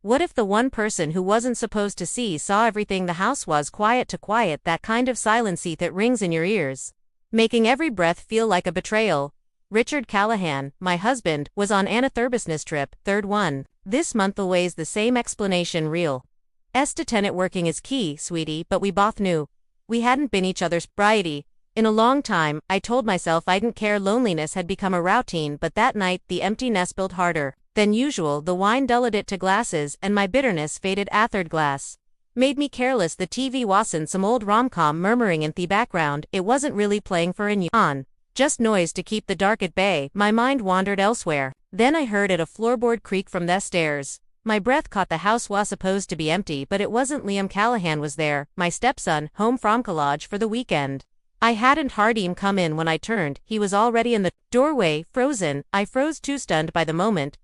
What if the one person who wasn't supposed to see saw everything? The house was quiet, that kind of silency that rings in your ears, making every breath feel like a betrayal. Richard Callahan, my husband, was on an business trip, third one this month. Always the same explanation, real tenant working is key, sweetie, but we both knew we hadn't been each other's bride in a long time. I told myself I didn't care. Loneliness had become a routine, but that night the emptiness built harder than usual. The wine dulled it to glasses, and my bitterness faded. A third glass made me careless. The TV wasnn't some old rom-com murmuring in the background. It wasn't really playing for on, just noise to keep the dark at bay. My mind wandered elsewhere. Then I heard a floorboard creak from the stairs. My breath caught. The house was supposed to be empty, but it wasn't. Liam Callahan was there, my stepson, home from college for the weekend. I hadn't heard him come in when I turned. He was already in the doorway, frozen. I froze too, stunned by the moment,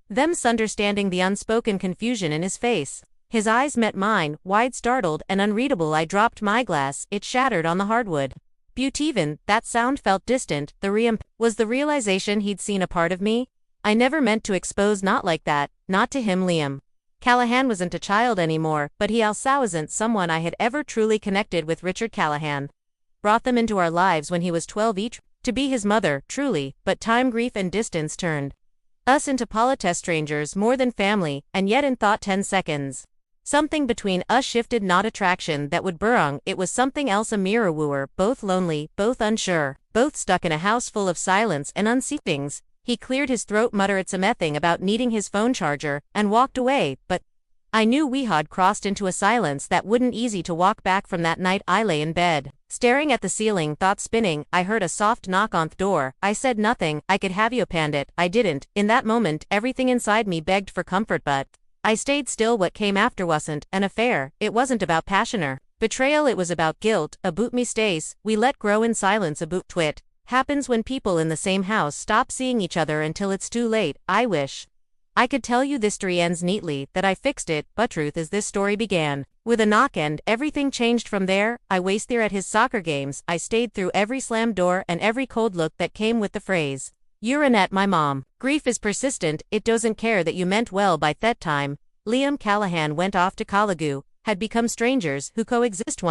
understanding the unspoken confusion in his face. His eyes met mine, wide, startled, and unreadable. I dropped my glass. It shattered on the hardwood. Even that sound felt distant. Was the realization he'd seen a part of me I never meant to expose. Not like that, not to him. Liam Callahan wasn't a child anymore, but he also wasn't someone I had ever truly connected with. Richard Callahan brought them into our lives when he was 12 each, to be his mother, truly, but time, grief, and distance turned us into polite strangers more than family, and yet in thought 10 seconds. Something between us shifted, not attraction that would burn, it was something else, a mirror wooer, both lonely, both unsure, both stuck in a house full of silence and unseen things. He cleared his throat, muttered something about needing his phone charger, and walked away, but I knew we had crossed into a silence that wouldn't easy to walk back from. That night I lay in bed, staring at the ceiling, thoughts spinning. I heard a soft knock on the door. I said nothing. I could have you panned it. I didn't. In that moment, everything inside me begged for comfort, but I stayed still. What came after wasn't an affair. It wasn't about passion or betrayal. It was about guilt, about mistakes we let grow in silence, about twit happens when people in the same house stop seeing each other until it's too late. I wish I could tell you this story ends neatly, that I fixed it, but truth is this story began with a knock and everything changed from there. I was there at his soccer games. I stayed through every slammed door and every cold look that came with the phrase, "You're Annette, my mom." Grief is persistent, it doesn't care that you meant well. By that time, Liam Callahan went off to college, had become strangers who coexist.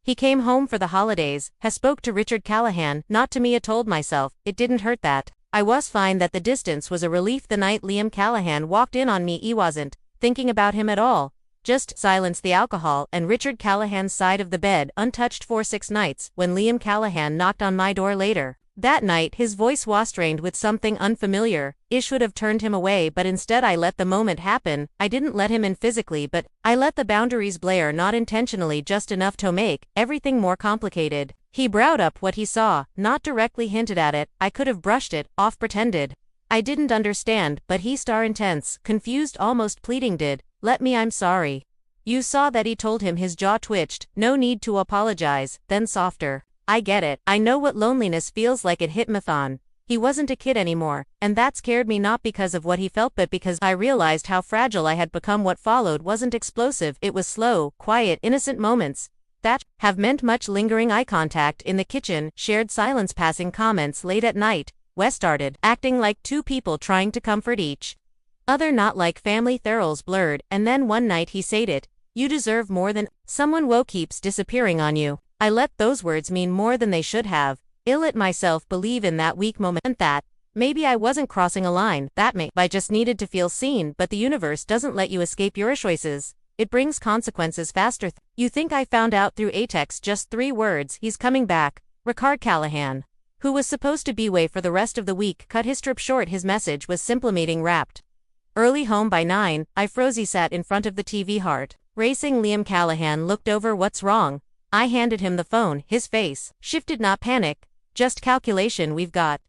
He came home for the holidays, spoke to Richard Callahan, not to me. I told myself, it didn't hurt, that I was fine, that the distance was a relief. The night Liam Callahan walked in on me, I wasn't thinking about him at all. Just silence, the alcohol, and Richard Callahan's side of the bed untouched for 6 nights. When Liam Callahan knocked on my door later that night, his voice was strained with something unfamiliar. I should have turned him away, but instead I let the moment happen. I didn't let him in physically, but I let the boundaries blare, not intentionally, just enough to make everything more complicated. He brought up what he saw, not directly hinted at it. I could have brushed it off, pretended I didn't understand, but he star intense, confused, almost pleading, "Did let me, I'm sorry. You saw that." He told him. His jaw twitched. "No need to apologize." Then softer, "I get it. I know what loneliness feels like." It hit Mathon. He wasn't a kid anymore, and that scared me, not because of what he felt but because I realized how fragile I had become. What followed wasn't explosive, it was slow, quiet, innocent moments that have meant much. Lingering eye contact in the kitchen, shared silence, passing comments late at night. Wes started acting like two people trying to comfort each other, not like family. Thoroughs blurred, and then one night he said it, "You deserve more than someone who keeps disappearing on you." I let those words mean more than they should have. I let myself believe in that weak moment that maybe I wasn't crossing a line, that I just needed to feel seen. But the universe doesn't let you escape your choices. It brings consequences faster. You think I found out through a text, just 3 words, "He's coming back." Richard Callahan, who was supposed to be away for the rest of the week, cut his trip short. His message was simple: meeting wrapped early, home by 9. I froze. He sat in front of the TV, heart racing. Liam Callahan looked over. "What's wrong?" I handed him the phone. His face shifted, not panic, just calculation. "We've got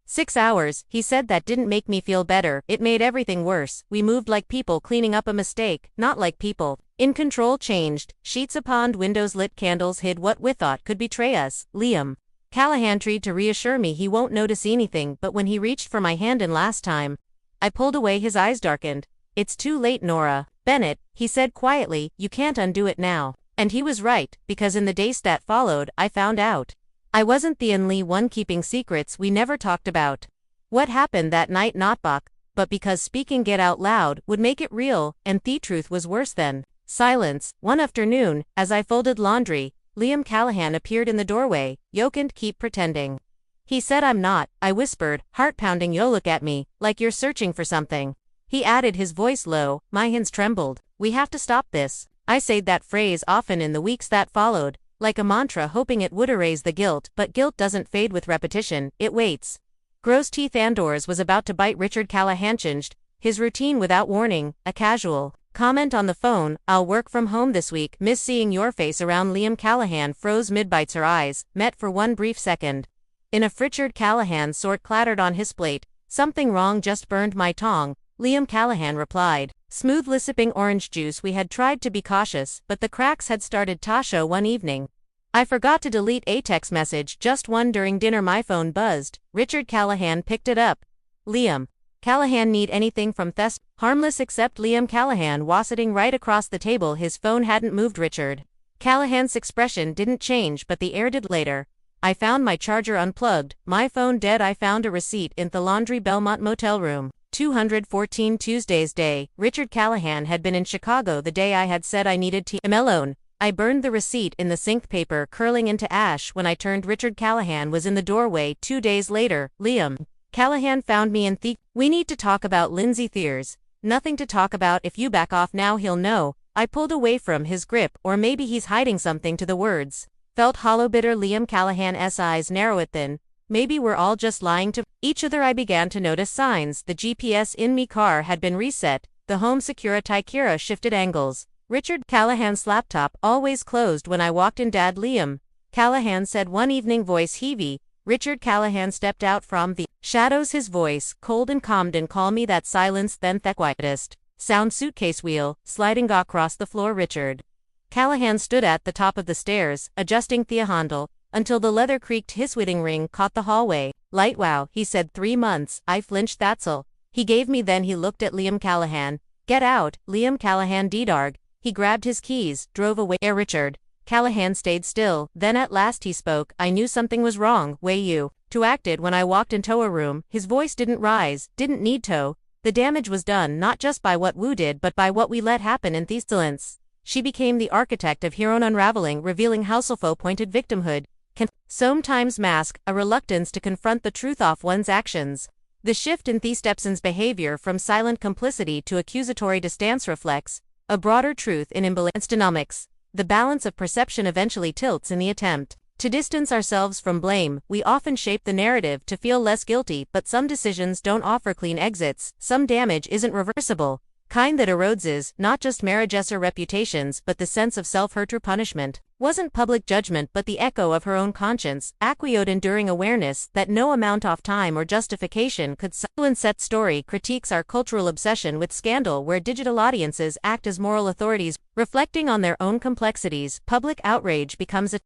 6 hours, he said. That didn't make me feel better, it made everything worse. We moved like people cleaning up a mistake, not like people in control. Changed sheets upon windows, lit candles, hid what we thought could betray us. Liam Callahan tried to reassure me he won't notice anything, but when he reached for my hand and last time I pulled away, his eyes darkened. "It's too late, Nora Bennett," he said quietly. "You can't undo it now." And he was right, because in the days that followed, I found out I wasn't the only one keeping secrets we never talked about. What happened that night, not Buck, but because speaking it out loud would make it real, and the truth was worse than silence. One afternoon, as I folded laundry, Liam Callahan appeared in the doorway. "You can't keep pretending." He said. "I'm not," I whispered, heart pounding. "You look at me, like you're searching for something." He added, his voice low. My hands trembled. "We have to stop this." I said that phrase often in the weeks that followed, like a mantra, hoping it would erase the guilt, but guilt doesn't fade with repetition, it waits. Gross teeth. Andors was about to bite. Richard Callahan changed his routine without warning. A casual comment on the phone, "I'll work from home this week, miss seeing your face around." Liam Callahan froze mid-bites. Her eyes met for one brief second. In a Richard Callahan sort clattered on his plate. "Something wrong, just burned my tongue," Liam Callahan replied, smoothly sipping orange juice. We had tried to be cautious, but the cracks had started. Tasha, one evening, I forgot to delete a text message, just one. During dinner my phone buzzed. Richard Callahan picked it up. "Liam Callahan, need anything from Thess?" Harmless, except Liam Callahan was sitting right across the table. His phone hadn't moved. Richard Callahan's expression didn't change, but the air did. Later, I found my charger unplugged, my phone dead. I found a receipt in the laundry. Belmont Motel Room 214. Tuesday's day. Richard Callahan had been in Chicago the day I had said I needed time alone. I burned the receipt in the sink, paper curling into ash. When I turned, Richard Callahan was in the doorway. 2 days later, Liam Callahan found me in "We need to talk about Lindsay Thiers." "Nothing to talk about. If you back off now he'll know." I pulled away from his grip. "Or maybe he's hiding something." To the words felt hollow, bitter. Liam Callahan's eyes narrowed. "Then maybe we're all just lying to each other." I began to notice signs. The GPS in me car had been reset. The home security camera shifted angles. Richard Callahan's laptop always closed when I walked in. "Dad," Liam Callahan said one evening, voice heavy. Richard Callahan stepped out from the shadows, his voice cold and calm. "And call me that." Silence, then the quietest sound. Suitcase wheel sliding across the floor. Richard Callahan stood at the top of the stairs, adjusting the handle, until the leather creaked. His wedding ring caught the hallway light. "Wow," he said. 3 months. I flinched. "That's all he gave me." Then he looked at Liam Callahan. "Get out." Liam Callahan dedarg. He grabbed his keys, drove away. Richard Callahan stayed still. Then at last he spoke. "I knew something was wrong. Way you two acted when I walked into a room." His voice didn't rise, didn't need to. The damage was done not just by what we did, but by what we let happen in the silence. She became the architect of her own unraveling, revealing how self-appointed victimhood can sometimes mask a reluctance to confront the truth of one's actions. The shift in the Stepson's behavior from silent complicity to accusatory distance reflects a broader truth in imbalance. The balance of perception eventually tilts. In the attempt to distance ourselves from blame, we often shape the narrative to feel less guilty, but some decisions don't offer clean exits. Some damage isn't reversible. Kind that erodes is not just marriages or reputations, but the sense of self-hurt or punishment. Wasn't public judgment, but the echo of her own conscience, acquiesced enduring awareness that no amount of time or justification could silence that story. Critiques our cultural obsession with scandal, where digital audiences act as moral authorities, reflecting on their own complexities. Public outrage becomes a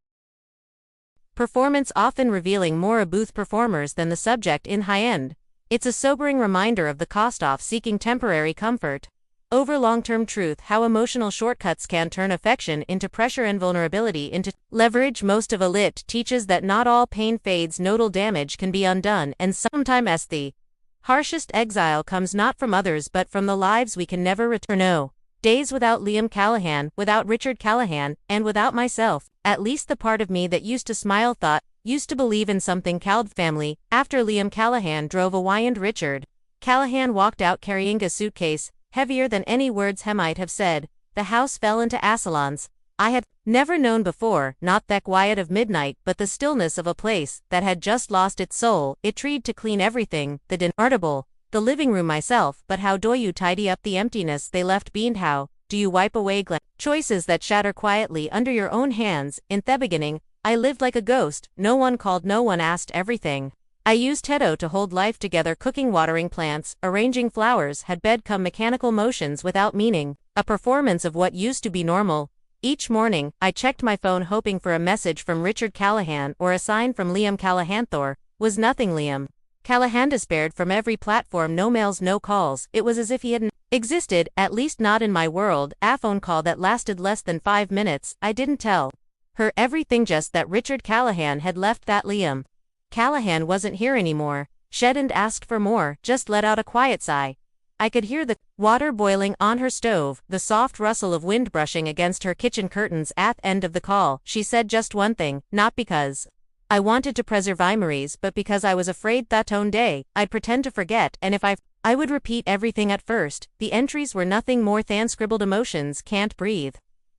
performance, often revealing more a booth performers than the subject in high-end. It's a sobering reminder of the cost of seeking temporary comfort over long-term truth, how emotional shortcuts can turn affection into pressure and vulnerability into leverage. Most of a lit teaches that not all pain fades, nodal damage can be undone, and sometimes the harshest exile comes not from others but from the lives we can never return. No days without Liam Callahan, without Richard Callahan, and without myself. At least the part of me that used to smile, thought, used to believe in something called family. After Liam Callahan drove away and Richard Callahan walked out carrying a suitcase heavier than any words he might have said, the house fell into asylance. I had never known before, not the quiet of midnight, but the stillness of a place that had just lost its soul. It tried to clean everything, the inarticulable, the living room, myself, but how do you tidy up the emptiness they left behind? How do you wipe away choices that shatter quietly under your own hands? In the beginning, I lived like a ghost. No one called, no one asked. Everything I used Tedo to hold life together, cooking, watering plants, arranging flowers, had become mechanical motions without meaning, a performance of what used to be normal. Each morning, I checked my phone hoping for a message from Richard Callahan or a sign from Liam Callahan. There was nothing. Liam Callahan despaired from every platform. No mails, no calls. It was as if he hadn't existed, at least not in my world. A phone call that lasted less than 5 minutes. I didn't tell her everything, just that Richard Callahan had left, that Liam Callahan wasn't here anymore. Shed and asked for more, just let out a quiet sigh. I could hear the water boiling on her stove, the soft rustle of wind brushing against her kitchen curtains at the end of the call. She said just one thing, not because I wanted to preserve memories, but because I was afraid that one day, I'd pretend to forget, and if I would repeat everything at first. The entries were nothing more than scribbled emotions, can't breathe.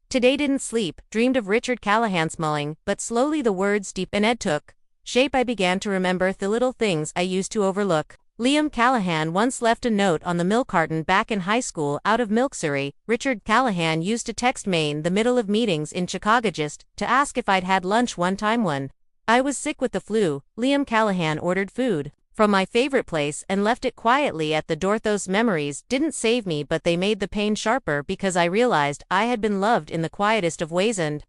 Today didn't sleep, dreamed of Richard Callahan smiling, but slowly the words deepened and took shape. I began to remember the little things I used to overlook. Liam Callahan once left a note on the milk carton back in high school out of Milk, Surrey. Richard Callahan used to text me in the middle of meetings in Chicago just to ask if I'd had lunch one time when I was sick with the flu. Liam Callahan ordered food from my favorite place and left it quietly at the door. Those memories didn't save me, but they made the pain sharper because I realized I had been loved in the quietest of ways and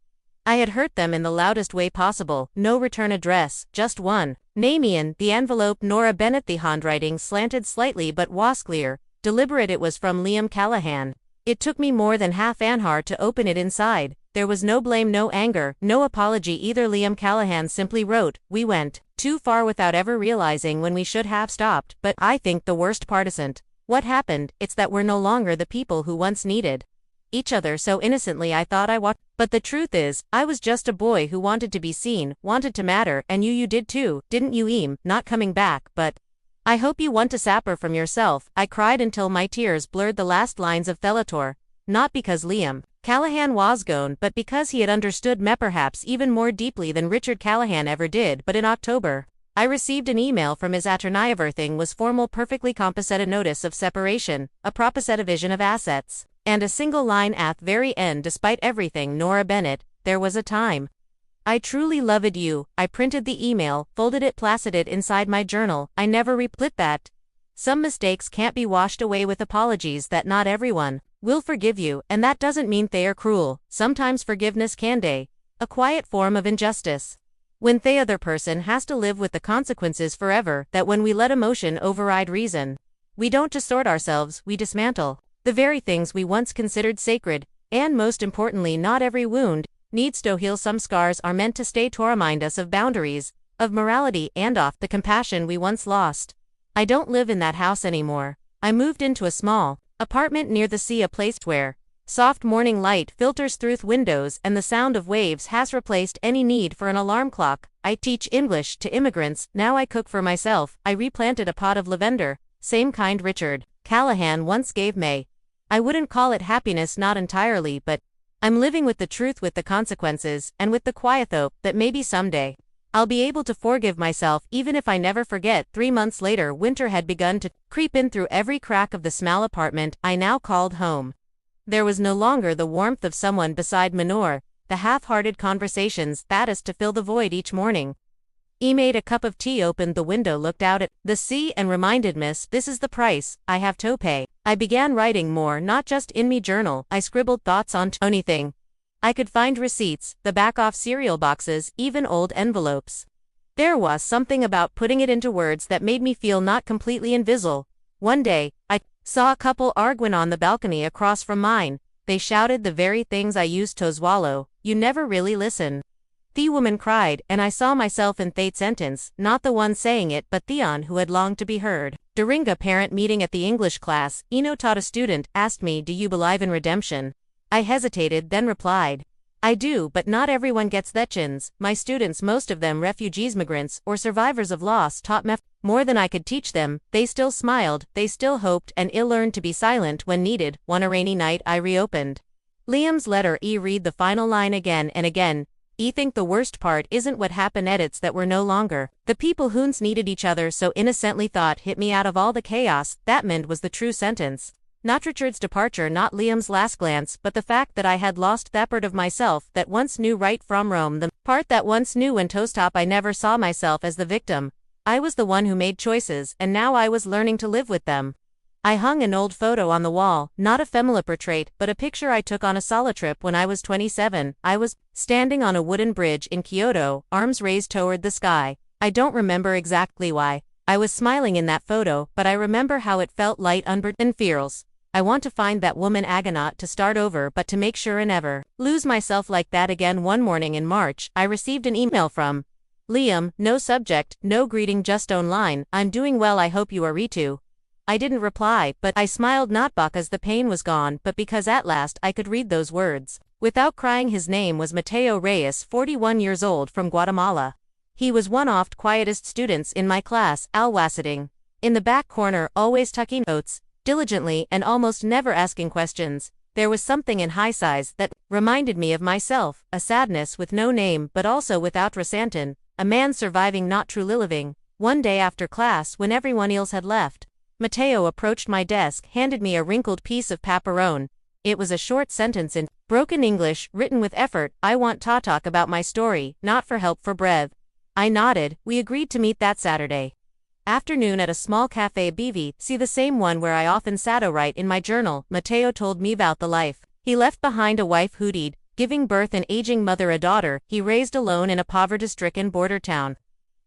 I had hurt them in the loudest way possible. No return address, just one name, Ian. The envelope, Nora Bennett. The handwriting slanted slightly but was clear, deliberate. It was from Liam Callahan. It took me more than half an hour to open it. Inside there was no blame, no anger, no apology either. Liam Callahan simply wrote, "We went too far without ever realizing when we should have stopped, but I think the worst part isn't what happened, it's that we're no longer the people who once needed each other so innocently. I thought I watched, but the truth is, I was just a boy who wanted to be seen, wanted to matter, and you did too, didn't you, Eam? Not coming back, but I hope you want to sapper from yourself." I cried until my tears blurred the last lines of Thelator, not because Liam Callahan was gone, but because he had understood me perhaps even more deeply than Richard Callahan ever did. But in October, I received an email from his attorney. Everything was formal, perfectly composite, a notice of separation, a proposed division of assets, and a single line at the very end. "Despite everything, Nora Bennett, there was a time I truly loved you." I printed the email, folded it, placided it inside my journal. I never replit that. Some mistakes can't be washed away with apologies. That not everyone will forgive you, and that doesn't mean they are cruel. Sometimes forgiveness can be a quiet form of injustice when the other person has to live with the consequences forever. That when we let emotion override reason, we don't distort ourselves, we dismantle the very things we once considered sacred. And most importantly, not every wound needs to heal. Some scars are meant to stay to remind us of boundaries, of morality, and of the compassion we once lost. I don't live in that house anymore. I moved into a small apartment near the sea, a place where soft morning light filters through the windows and the sound of waves has replaced any need for an alarm clock. I teach English to immigrants, now I cook for myself. I replanted a pot of lavender, same kind Richard Callahan once gave me. I wouldn't call it happiness, not entirely, but I'm living with the truth, with the consequences, and with the quiet hope that maybe someday I'll be able to forgive myself, even if I never forget. 3 months later, winter had begun to creep in through every crack of the small apartment I now called home. There was no longer the warmth of someone beside me, nor the half-hearted conversations that is to fill the void each morning. He made a cup of tea, opened the window, looked out at the sea, and reminded Miss, "This is the price I have to pay." I began writing more, not just in me journal. I scribbled thoughts on anything I could find, receipts, the back off cereal boxes, even old envelopes. There was something about putting it into words that made me feel not completely invisible. One day, I saw a couple arguing on the balcony across from mine. They shouted the very things I used to swallow. "You never really listen," the woman cried, and I saw myself in that sentence, not the one saying it, but Theon, who had longed to be heard. During a parent meeting at the English class, Eno taught a student, asked me, "Do you believe in redemption?" I hesitated, then replied, "I do, but not everyone gets that chance." My students, most of them refugees, migrants, or survivors of loss, taught me more than I could teach them. They still smiled, they still hoped, and learned to be silent when needed. One rainy night, I reopened Liam's letter. Read the final line again and again. Think the worst part isn't what happened, it's that we're no longer the people who needed each other so innocently. Thought hit me out of all the chaos. That meant was the true sentence. Not Richard's departure, not Liam's last glance, but the fact that I had lost that part of myself that once knew right from wrong, the part that once knew when to stop. I never saw myself as the victim. I was the one who made choices, and now I was learning to live with them. I hung an old photo on the wall, not a family portrait, but a picture I took on a solo trip when I was 27. I was standing on a wooden bridge in Kyoto, arms raised toward the sky. I don't remember exactly why I was smiling in that photo, but I remember how it felt, light, unburdened, and fearless. I want to find that woman Agonaut, to start over, but to make sure I never lose myself like that again. One morning in March, I received an email from Liam, no subject, no greeting, just online, "I'm doing well, I hope you are too." I didn't reply, but I smiled not because the pain was gone but because at last I could read those words. Without crying, his name was Mateo Reyes, 41 years old, from Guatemala. He was one of the quietest students in my class, sitting in the back corner, always tucking notes diligently and almost never asking questions. There was something in high size that reminded me of myself, a sadness with no name but also without resentant, a man surviving not truly living. One day after class, when everyone else had left, Mateo approached my desk, handed me a wrinkled piece of paperone. It was a short sentence in broken English, written with effort. I want to talk about my story, not for help for brev. I nodded. We agreed to meet that Saturday afternoon at a small cafe BV, see the same one where I often sat to write in my journal. Mateo told me about the life he left behind, a wife who'd died, giving birth an aging mother, a daughter he raised alone in a poverty-stricken border town.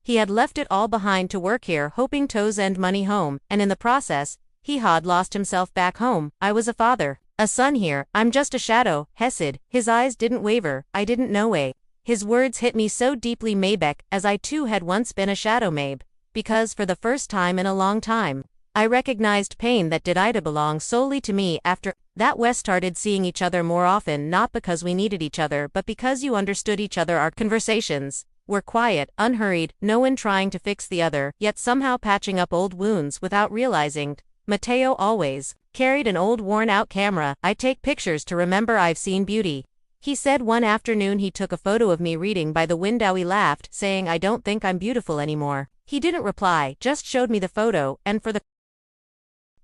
He had left it all behind to work here, hoping to send money home, and in the process, he had lost himself back home. I was a father, a son here. I'm just a shadow, Hesed. His eyes didn't waver. I didn't know way. His words hit me so deeply, Maybeck, as I too had once been a shadow, Mabe. Because for the first time in a long time, I recognized pain that did to belong solely to me. After that, we started seeing each other more often, not because we needed each other, but because you understood each other. Our conversations were quiet, unhurried, no one trying to fix the other, yet somehow patching up old wounds without realizing. Mateo always carried an old worn-out camera. I take pictures to remember I've seen beauty. He said one afternoon he took a photo of me reading by the window. He laughed, saying, I don't think I'm beautiful anymore. He didn't reply, just showed me the photo, and for the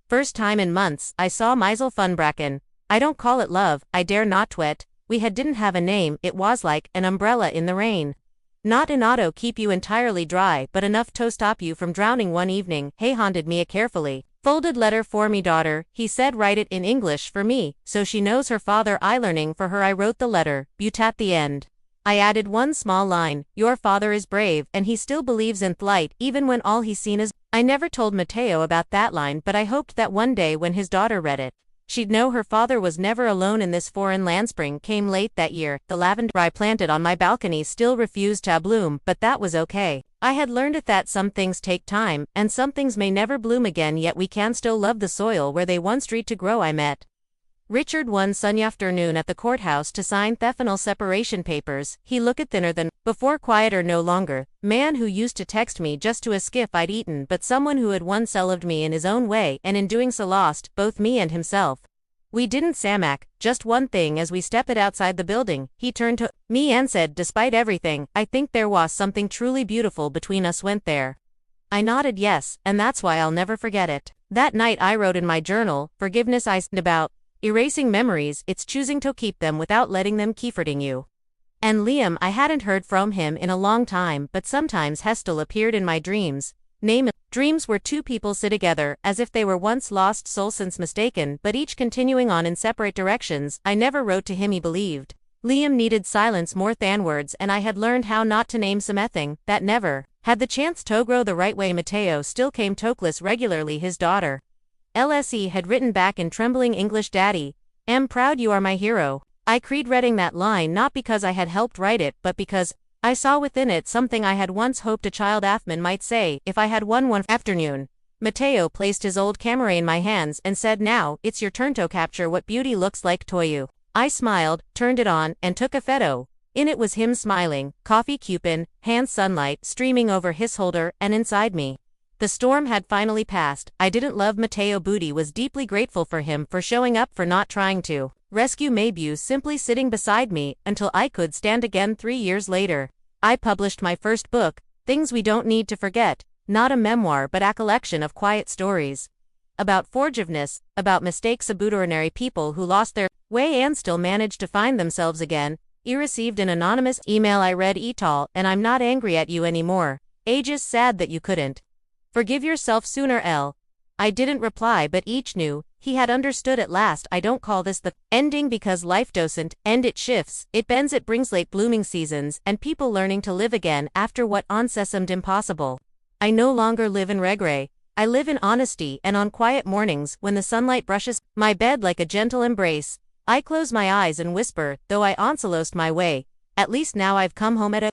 first time in months, I saw Meisel Funbracken. I don't call it love, I dare not twit. We didn't have a name, it was like an umbrella in the rain. Not enough to keep you entirely dry, but enough to stop you from drowning. One evening, he handed me a carefully folded letter. For me, daughter, he said, write it in English for me, so she knows her father. I learning for her. I wrote the letter, but at the end I added one small line, your father is brave, and he still believes in flight, even when all he's seen is. I never told Mateo about that line, but I hoped that one day when his daughter read it, she'd know her father was never alone in this foreign land. Spring came late that year. The lavender I planted on my balcony still refused to bloom, but that was okay. I had learned that some things take time, and some things may never bloom again, yet we can still love the soil where they once tried to grow. I met Richard one Sunday afternoon at the courthouse to sign the separation papers. He looked thinner than before, quieter no longer. Man who used to text me just to ask if I'd eaten, but someone who had once loved me in his own way, and in doing so lost both me and himself. We didn't samack, just one thing. As we stepped outside the building, he turned to me and said, despite everything, I think there was something truly beautiful between us. Went there? I nodded yes, and that's why I'll never forget it. That night I wrote in my journal, forgiveness isn't about erasing memories, it's choosing to keep them without letting them comforting you. And Liam, I hadn't heard from him in a long time, but sometimes Hestel appeared in my dreams. Dreams where two people sit together, as if they were once lost souls since mistaken, but each continuing on in separate directions. I never wrote to him. He believed Liam needed silence more than words, and I had learned how not to name something that never had the chance to grow the right way. Mateo still came tokless regularly. His daughter LSE had written back in trembling English, Daddy, am proud you are my hero. I cried reading that line, not because I had helped write it, but because I saw within it something I had once hoped a child Afman might say, if I had one afternoon. Mateo placed his old camera in my hands and said, now, it's your turn to capture what beauty looks like to you. I smiled, turned it on, and took a photo. In it was him smiling, coffee coupon, hand sunlight streaming over his holder, and inside me. The storm had finally passed. I didn't love Mateo. Booty was deeply grateful for him for showing up, for not trying to rescue Mabu, simply sitting beside me until I could stand again. 3 years later, I published my first book, Things We Don't Need to Forget, not a memoir but a collection of quiet stories. About forgiveness, about mistakes, about ordinary people who lost their way and still managed to find themselves again. I received an anonymous email. I read it all, and I'm not angry at you anymore. Ages sad that you couldn't forgive yourself sooner. I didn't reply, but each knew he had understood at last. I don't call this the ending because life doesn't end, it shifts, it bends, it brings late blooming seasons and people learning to live again after what once seemed impossible. I no longer live in regret. I live in honesty, and on quiet mornings when the sunlight brushes my bed like a gentle embrace, I close my eyes and whisper, though I once lost my way, at least now I've come home at a